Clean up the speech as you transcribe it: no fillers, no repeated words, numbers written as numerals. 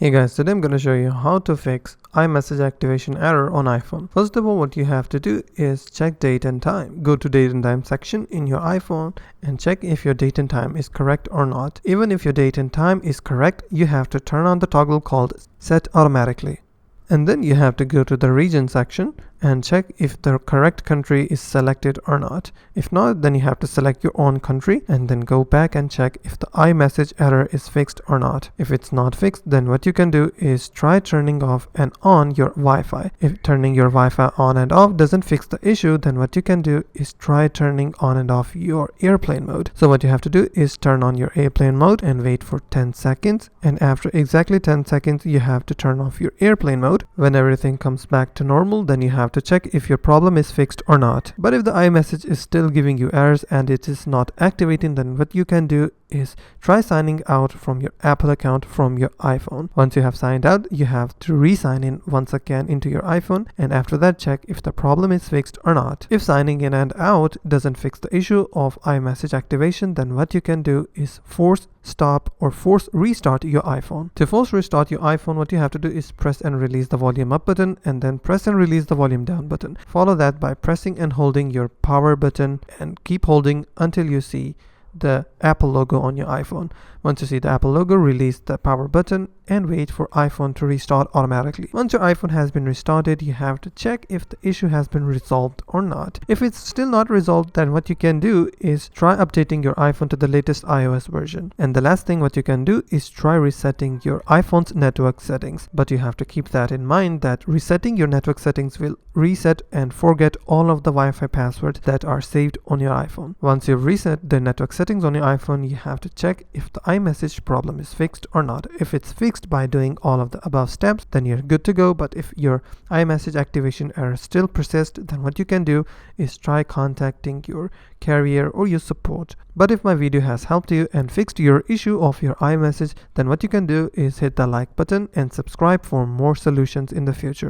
Hey guys, today I'm going to show you how to fix iMessage activation error on iPhone. First of all, what you have to do is check date and time. Go to date and time section in your iPhone and check if your date and time is correct or not. Even if your date and time is correct, you have to turn on the toggle called set automatically. And then you have to go to the region section and check if the correct country is selected or not. If not, then you have to select your own country and then go back and check if the iMessage error is fixed or not. If it's not fixed, then what you can do is try turning off and on your Wi-Fi. If turning your Wi-Fi on and off doesn't fix the issue, then what you can do is try turning on and off your airplane mode. So what you have to do is turn on your airplane mode and wait for 10 seconds. And after exactly 10 seconds, you have to turn off your airplane mode. When everything comes back to normal, then you have to check if your problem is fixed or not. But if the iMessage is still giving you errors and it is not activating, then what you can do is try signing out from your Apple account from your iPhone. Once you have signed out, you have to re-sign in once again into your iPhone, and after that check if the problem is fixed or not. If signing in and out doesn't fix the issue of iMessage activation, then what you can do is force stop or force restart your iPhone. To force restart your iPhone, what you have to do is press and release the volume up button and then press and release the volume down button. Follow that by pressing and holding your power button and keep holding until you see the Apple logo on your iPhone. Once you see the Apple logo, release the power button and wait for iPhone to restart automatically. Once your iPhone has been restarted, you have to check if the issue has been resolved or not. If it's still not resolved, then what you can do is try updating your iPhone to the latest iOS version. And the last thing what you can do is try resetting your iPhone's network settings. But you have to keep that in mind that resetting your network settings will reset and forget all of the Wi-Fi passwords that are saved on your iPhone. Once you've reset the network settings on your iPhone, you have to check if the iMessage problem is fixed or not. If it's fixed by doing all of the above steps, then you're good to go. But if your iMessage activation error still persists, then what you can do is try contacting your carrier or your support. But if my video has helped you and fixed your issue of your iMessage, then what you can do is hit the like button and subscribe for more solutions in the future.